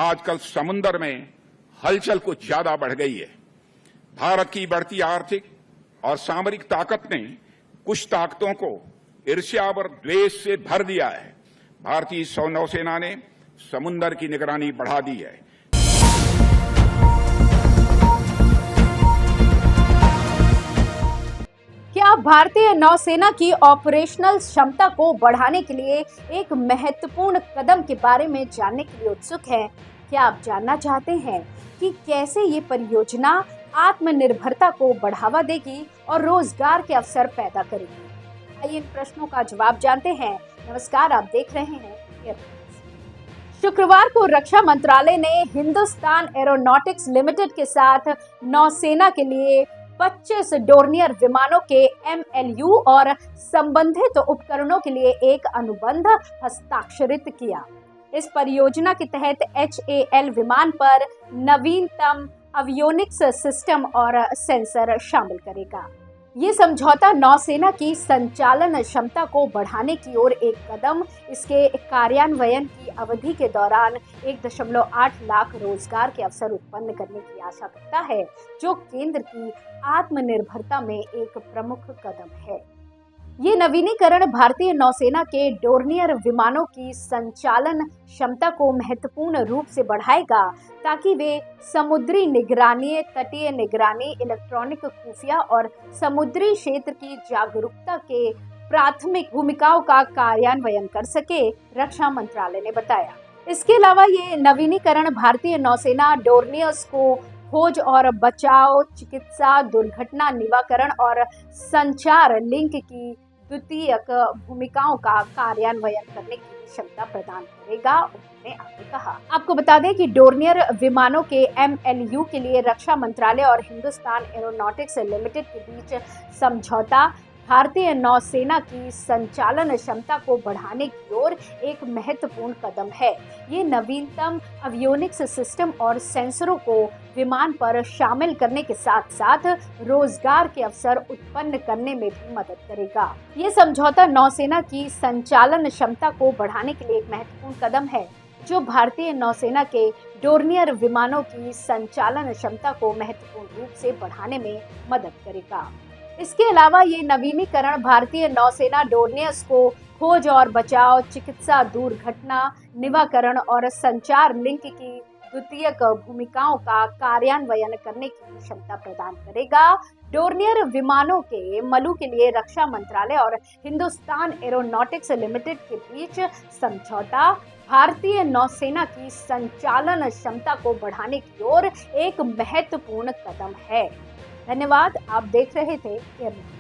आजकल समुद्र में हलचल कुछ ज्यादा बढ़ गई है। भारत की बढ़ती आर्थिक और सामरिक ताकत ने कुछ ताकतों को ईर्ष्या और द्वेष से भर दिया है। भारतीय नौसेना ने समुद्र की निगरानी बढ़ा दी है। क्या भारतीय नौसेना की ऑपरेशनल क्षमता को बढ़ाने के लिए एक महत्वपूर्ण कदम के बारे में जानने के लिए उत्सुक हैं? क्या आप जानना चाहते हैं कि कैसे ये परियोजना आत्मनिर्भरता को बढ़ावा देगी और रोजगार के अवसर पैदा करेगी? आइए इन प्रश्नों का जवाब जानते हैं। नमस्कार, आप देख रहे हैं। शुक्रवार को रक्षा मंत्रालय ने हिंदुस्तान एरोनॉटिक्स लिमिटेड के साथ नौसेना के लिए 25 डोर्नियर विमानों के MLU और संबंधित उपकरणों के लिए एक अनुबंध हस्ताक्षरित किया। इस परियोजना के तहत HAL विमान पर नवीनतम एवियोनिक्स सिस्टम और सेंसर शामिल करेगा। ये समझौता नौसेना की संचालन क्षमता को बढ़ाने की ओर एक कदम, इसके कार्यान्वयन की अवधि के दौरान 1.8 लाख रोजगार के अवसर उत्पन्न करने की आशा करता है, जो केंद्र की आत्मनिर्भरता में एक प्रमुख कदम है। ये नवीनीकरण भारतीय नौसेना के डोर्नियर विमानों की संचालन क्षमता को महत्वपूर्ण रूप से बढ़ाएगा, ताकि वे समुद्री निगरानी, तटीय निगरानी, इलेक्ट्रॉनिक खुफिया और समुद्री क्षेत्र की जागरूकता के प्राथमिक भूमिकाओं का कार्यान्वयन कर सके, रक्षा मंत्रालय ने बताया। इसके अलावा ये नवीनीकरण भारतीय नौसेना डोर्नियर्स को खोज और बचाव, चिकित्सा, दुर्घटना निवारण और संचार लिंक की द्वितीयक भूमिकाओं का कार्यान्वयन करने की क्षमता प्रदान करेगा, उन्होंने आगे कहा। आपको बता दें कि डोर्नियर विमानों के MLU के लिए रक्षा मंत्रालय और हिंदुस्तान एरोनॉटिक्स लिमिटेड के बीच समझौता भारतीय नौसेना की संचालन क्षमता को बढ़ाने की ओर एक महत्वपूर्ण कदम है। ये नवीनतम एवियोनिक्स सिस्टम और सेंसरों को विमान पर शामिल करने के साथ साथ रोजगार के अवसर उत्पन्न करने में भी मदद करेगा। ये समझौता नौसेना की संचालन क्षमता को बढ़ाने के लिए एक महत्वपूर्ण कदम है, जो भारतीय नौसेना के डोर्नियर विमानों की संचालन क्षमता को महत्वपूर्ण रूप से बढ़ाने में मदद करेगा। इसके अलावा ये नवीनीकरण भारतीय नौसेना डोर्नियर्स को खोज और बचाव, चिकित्सा, दुर्घटना निवारण और संचार लिंक की द्वितीयक भूमिकाओं का कार्यान्वयन करने की क्षमता प्रदान करेगा। डोर्नियर विमानों के MLU के लिए रक्षा मंत्रालय और हिंदुस्तान एरोनॉटिक्स लिमिटेड के बीच समझौता भारतीय नौसेना की संचालन क्षमता को बढ़ाने की ओर एक महत्वपूर्ण कदम है। धन्यवाद। आप देख रहे थे एयर न्यूज़।